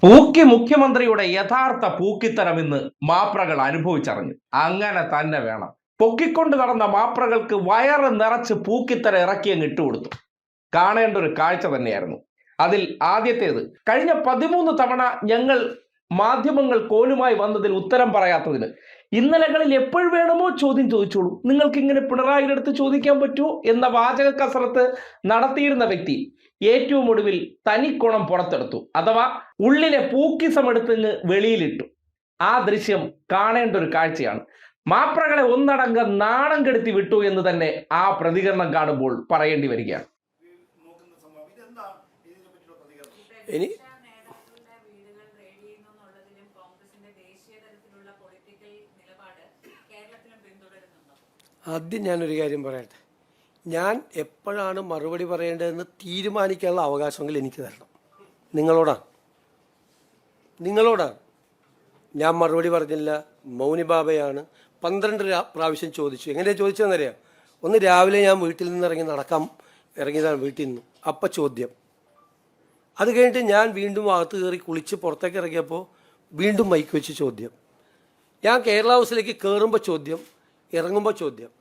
പൂക്കി മുഖ്യമന്ത്രിയുടെ യഥാർത്ഥ പൂക്കിത്തരം ഇന്ന് മാപ്രകൾ അനുഭവിച്ചറിഞ്ഞു. അങ്ങനെ തന്നെ വേണം. പൊക്കിക്കൊണ്ട് നടന്ന മാപ്രകൾക്ക് വയറ് നിറച്ച് പൂക്കിത്തരം ഇറക്കിയങ്ങ് ഇട്ടുകൊടുത്തു. കാണേണ്ട ഒരു കാഴ്ച തന്നെയായിരുന്നു. അതിൽ ആദ്യത്തേത്, കഴിഞ്ഞ 13 തവണ ഞങ്ങൾ മാധ്യമങ്ങൾ കോലുമായി വന്നതിൽ ഉത്തരം പറയാത്തതിന് ഇന്നലകളിൽ എപ്പോൾ വേണമോ ചോദ്യം ചോദിച്ചോളൂ, നിങ്ങൾക്ക് ഇങ്ങനെ പിണറായിയുടെ അടുത്ത് ചോദിക്കാൻ പറ്റുമോ എന്ന വാചക കസരത്ത് നടത്തിയിരുന്ന വ്യക്തി ഏറ്റവും ഒടുവിൽ തനിക്കുണം പുറത്തെടുത്തു, അഥവാ ഉള്ളിലെ പൂക്കിസമെടുത്ത് വെളിയിലിട്ടു. ആ ദൃശ്യം കാണേണ്ട ഒരു കാഴ്ചയാണ്. മാപ്രകളെ ഒന്നടങ്കം നാണം കെടുത്തി വിട്ടു എന്ന് തന്നെ ആ പ്രതികരണം കാണുമ്പോൾ പറയേണ്ടി വരികയാണ്. ആദ്യം ഞാനൊരു കാര്യം പറയട്ടെ. ഞാൻ എപ്പോഴാണ് മറുപടി പറയേണ്ടതെന്ന് തീരുമാനിക്കാനുള്ള അവകാശമെങ്കിൽ എനിക്ക് തരണം. നിങ്ങളോടാണ് ഞാൻ മറുപടി പറഞ്ഞില്ല, മൗനി ബാബയാണ്. 12 പ്രാവശ്യം ചോദിച്ചു. എങ്ങനെയാണ് ചോദിച്ചതെന്നറിയാം? ഒന്ന് രാവിലെ ഞാൻ വീട്ടിൽ നിന്ന് ഇറങ്ങിയതാണ് വീട്ടിൽ നിന്ന്. അപ്പം ചോദ്യം. അത് കഴിഞ്ഞിട്ട് ഞാൻ വീണ്ടും അകത്ത് കയറി കുളിച്ച് പുറത്തേക്ക് ഇറങ്ങിയപ്പോൾ വീണ്ടും മൈക്ക് വെച്ച് ചോദ്യം. ഞാൻ കേരള ഹൗസിലേക്ക് കയറുമ്പോൾ ചോദ്യം, ഇറങ്ങുമ്പോൾ ചോദ്യം.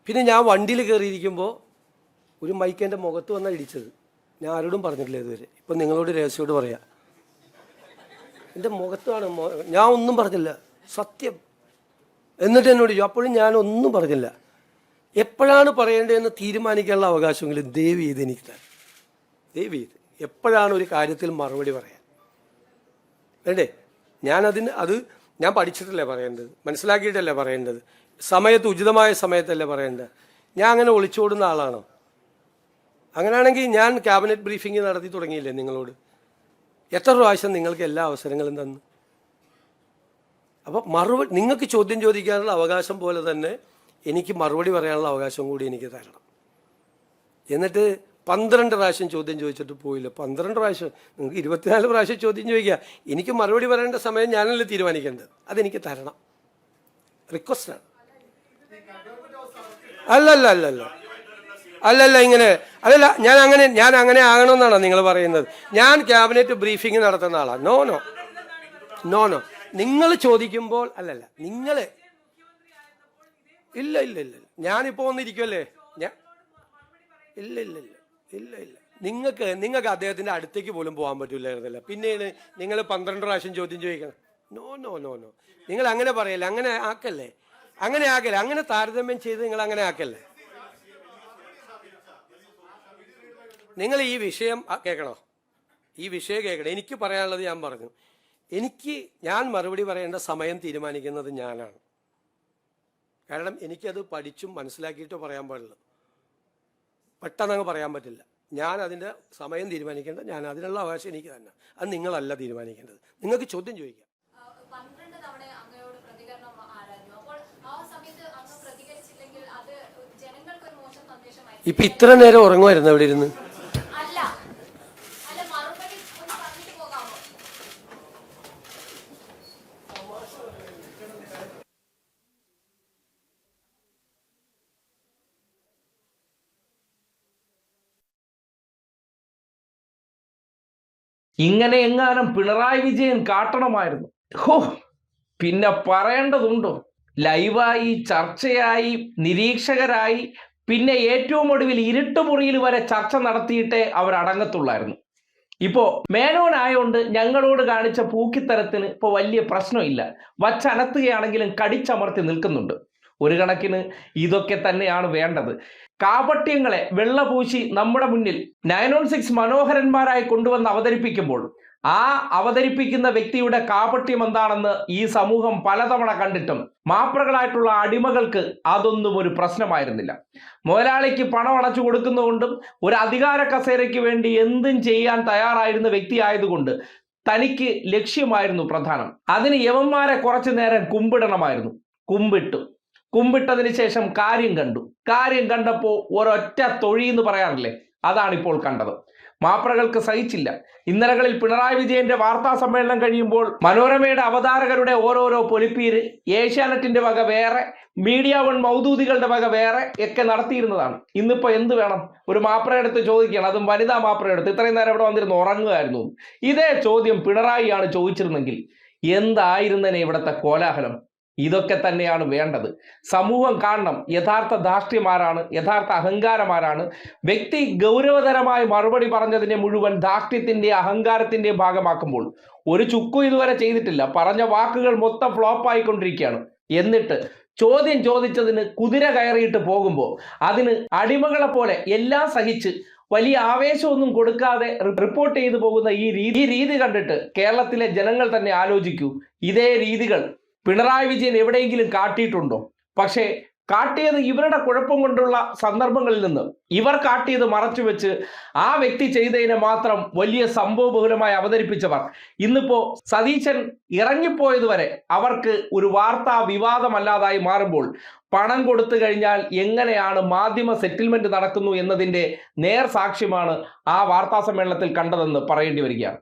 പിന്നെ ഞാൻ വണ്ടിയിൽ കയറിയിരിക്കുമ്പോൾ ഒരു മൈക്ക് എൻ്റെ മുഖത്ത് വന്നാൽ ഇടിച്ചത്. ഞാൻ ആരോടും പറഞ്ഞിട്ടില്ല ഇതുവരെ. ഇപ്പം നിങ്ങളോട് രഹസ്യയോട് പറയാം, എൻ്റെ മുഖത്താണ്. ഞാൻ ഒന്നും പറഞ്ഞില്ല, സത്യം. എന്നിട്ട് എന്നോട് ചോദിച്ചു. അപ്പോഴും ഞാൻ ഒന്നും പറഞ്ഞില്ല. എപ്പോഴാണ് പറയേണ്ടതെന്ന് തീരുമാനിക്കാനുള്ള അവകാശമെങ്കിലും ദയവ് ചെയ്ത് എനിക്ക് തരാം. ദയവ് ചെയ്ത് എപ്പോഴാണ് ഒരു കാര്യത്തിൽ മറുപടി പറയാൻ വേണ്ടേ? ഞാൻ പഠിച്ചിട്ടല്ലേ പറയേണ്ടത്, മനസ്സിലാക്കിയിട്ടല്ലേ പറയേണ്ടത്, സമയത്ത് ഉചിതമായ സമയത്തല്ലേ പറയേണ്ടത്. ഞാൻ അങ്ങനെ ഒളിച്ചോടുന്ന ആളാണോ? അങ്ങനെയാണെങ്കിൽ ഞാൻ ക്യാബിനറ്റ് ബ്രീഫിംഗ് നടത്തി തുടങ്ങിയില്ലേ നിങ്ങളോട്? എത്ര പ്രാവശ്യം നിങ്ങൾക്ക് എല്ലാ അവസരങ്ങളും തന്നു? അപ്പോൾ നിങ്ങൾക്ക് ചോദ്യം ചോദിക്കാനുള്ള അവകാശം പോലെ തന്നെ എനിക്ക് മറുപടി പറയാനുള്ള അവകാശം കൂടി എനിക്ക് തരണം. എന്നിട്ട് 12 പ്രാവശ്യം ചോദ്യം ചോദിച്ചിട്ട് പോയില്ല. 12 പ്രാവശ്യം, നിങ്ങൾക്ക് 24 പ്രാവശ്യം ചോദ്യം ചോദിക്കുക. എനിക്ക് മറുപടി പറയേണ്ട സമയം ഞാനല്ലേ തീരുമാനിക്കേണ്ടത്. അതെനിക്ക് തരണം. റിക്വസ്റ്റാണ്. അല്ലല്ല ഇങ്ങനെ അല്ലല്ല. ഞാൻ അങ്ങനെ ആകണമെന്നാണോ നിങ്ങൾ പറയുന്നത്? ഞാൻ ക്യാബിനറ്റ് ബ്രീഫിംഗ് നടത്തുന്ന ആളാണ്. നോ. നിങ്ങൾ ചോദിക്കുമ്പോൾ അല്ലല്ല, നിങ്ങൾ ഇല്ല ഞാനിപ്പോൾ വന്നിരിക്കുമല്ലേ. ഇല്ല നിങ്ങൾക്ക് അദ്ദേഹത്തിൻ്റെ അടുത്തേക്ക് പോലും പോകാൻ പറ്റില്ലായിരുന്നല്ലോ. പിന്നെയാണ് നിങ്ങൾ 12 പ്രാവശ്യം ചോദ്യം ചോദിക്കണം. നോ. നിങ്ങൾ അങ്ങനെ പറയല്ലേ, അങ്ങനെ ആക്കല്ലേ, അങ്ങനെ താരതമ്യം ചെയ്ത് നിങ്ങൾ അങ്ങനെ ആക്കല്ലേ. നിങ്ങൾ ഈ വിഷയം കേൾക്കണോ? എനിക്ക് പറയാനുള്ളത് ഞാൻ പറഞ്ഞു. ഞാൻ മറുപടി പറയേണ്ട സമയം തീരുമാനിക്കുന്നത് ഞാനാണ്. കാരണം എനിക്കത് പഠിച്ചും മനസ്സിലാക്കിയിട്ടോ പറയാൻ പാടുള്ളൂ. പെട്ടെന്നങ്ങ് പറയാൻ പറ്റില്ല. ഞാൻ അതിൻ്റെ സമയം തീരുമാനിക്കേണ്ടത് ഞാൻ. അതിനുള്ള അവകാശം എനിക്ക് തന്നെ. അത് നിങ്ങളല്ല തീരുമാനിക്കേണ്ടത്. നിങ്ങൾക്ക് ചോദ്യം ചോദിക്കാം. ഇപ്പൊ ഇത്ര നേരം ഉറങ്ങുമായിരുന്നു അവിടെ ഇരുന്ന്. ഇങ്ങനെ എങ്ങാനും പിണറായി വിജയൻ കാട്ടണമായിരുന്നു. പിന്നെ പറയേണ്ടതുണ്ടോ? ലൈവായി, ചർച്ചയായി, നിരീക്ഷകരായി, പിന്നെ ഏറ്റവും ഒടുവിൽ ഇരുട്ടുമുറിയിൽ വരെ ചർച്ച നടത്തിയിട്ടേ അവരടങ്ങത്തുള്ളായിരുന്നു. ഇപ്പോ മേനോനായോണ്ട് ഞങ്ങളോട് കാണിച്ച പൂക്കിത്തരത്തിന് ഇപ്പോൾ വലിയ പ്രശ്നമില്ല. വച്ചനത്തുകയാണെങ്കിലും കടിച്ചമർത്തി നിൽക്കുന്നുണ്ട്. ഒരു കണക്കിന് ഇതൊക്കെ തന്നെയാണ് വേണ്ടത്. കാപട്യങ്ങളെ വെള്ളപൂശി നമ്മുടെ മുന്നിൽ 916 മനോഹരന്മാരായി കൊണ്ടുവന്ന് അവതരിപ്പിക്കുമ്പോൾ ആ അവതരിപ്പിക്കുന്ന വ്യക്തിയുടെ കാപട്യം എന്താണെന്ന് ഈ സമൂഹം പലതവണ കണ്ടിട്ടും മാപ്രകളായിട്ടുള്ള അടിമകൾക്ക് അതൊന്നും ഒരു പ്രശ്നമായിരുന്നില്ല. മുതലാളിക്ക് പണം അടച്ചു കൊടുക്കുന്നതുകൊണ്ടും ഒരു അധികാര കസേരയ്ക്ക് വേണ്ടി എന്തും ചെയ്യാൻ തയ്യാറായിരുന്ന വ്യക്തിയായതുകൊണ്ട് തനിക്ക് ലക്ഷ്യമായിരുന്നു പ്രധാനം. അതിന് യവന്മാരെ കുറച്ചു നേരം കുമ്പിടണമായിരുന്നു. കുമ്പിട്ടതിന് ശേഷം കാര്യം കണ്ടപ്പോൾ ഒരൊറ്റ തൊഴി എന്ന് പറയാറില്ലേ, അതാണിപ്പോൾ കണ്ടത്. മാപ്രകൾക്ക് സഹിച്ചില്ല. ഇന്നലകളിൽ പിണറായി വിജയന്റെ വാർത്താ സമ്മേളനം കഴിയുമ്പോൾ മനോരമയുടെ അവതാരകരുടെ ഓരോരോ പൊലിപ്പീര് ഏഷ്യാനെറ്റിന്റെ വക വേറെ, മീഡിയ വൺ മൗദൂദികളുടെ വക വേറെ ഒക്കെ നടത്തിയിരുന്നതാണ്. ഇന്നിപ്പോ എന്ത് വേണം? ഒരു മാപ്രയെടുത്ത് ചോദിക്കണം, അതും വനിതാ മാപ്രയെടുത്ത്, ഇത്രയും നേരം ഇവിടെ വന്നിരുന്ന് ഉറങ്ങുകയായിരുന്നു. ഇതേ ചോദ്യം പിണറായിയാണ് ചോദിച്ചിരുന്നെങ്കിൽ എന്തായിരുന്നേനെ ഇവിടുത്തെ കോലാഹലം? ഇതൊക്കെ തന്നെയാണ് വേണ്ടത്. സമൂഹം കാണണം യഥാർത്ഥ ധാർഷ്ട്യമാരാണ്, യഥാർത്ഥ അഹങ്കാരമാരാണ്. വ്യക്തി ഗൗരവതരമായി മറുപടി പറഞ്ഞതിനെ മുഴുവൻ ധാർഷ്ട്യത്തിന്റെ അഹങ്കാരത്തിന്റെ ഭാഗമാക്കുമ്പോൾ ഒരു ചുക്കും ഇതുവരെ ചെയ്തിട്ടില്ല. പറഞ്ഞ വാക്കുകൾ മൊത്തം ഫ്ലോപ്പായിക്കൊണ്ടിരിക്കുകയാണ്. എന്നിട്ട് ചോദ്യം ചോദിച്ചതിന് കുതിര കയറിയിട്ട് പോകുമ്പോൾ അതിന് അടിമകളെ പോലെ എല്ലാം സഹിച്ച് വലിയ ആവേശമൊന്നും കൊടുക്കാതെ റിപ്പോർട്ട് ചെയ്തു പോകുന്ന ഈ രീതി കണ്ടിട്ട് കേരളത്തിലെ ജനങ്ങൾ തന്നെ ആലോചിക്കൂ. ഇതേ രീതികൾ പിണറായി വിജയൻ എവിടെയെങ്കിലും കാട്ടിയിട്ടുണ്ടോ? പക്ഷേ കാട്ടിയത് ഇവരുടെ കുഴപ്പം കൊണ്ടുള്ള സന്ദർഭങ്ങളിൽ നിന്ന് ഇവർ കാട്ടിയത് മറച്ചു വെച്ച് ആ വ്യക്തി ചെയ്തതിനെ മാത്രം വലിയ സംഭവബഹുലമായി അവതരിപ്പിച്ചവർ ഇന്നിപ്പോ സതീശൻ ഇറങ്ങിപ്പോയതുവരെ അവർക്ക് ഒരു വാർത്താ വിവാദമല്ലാതായി മാറുമ്പോൾ പണം കൊടുത്തു കഴിഞ്ഞാൽ എങ്ങനെയാണ് മാധ്യമ സെറ്റിൽമെന്റ് നടക്കുന്നു എന്നതിന്റെ നേർ സാക്ഷ്യമാണ് ആ വാർത്താ സമ്മേളനത്തിൽ കണ്ടതെന്ന് പറയേണ്ടി വരികയാണ്.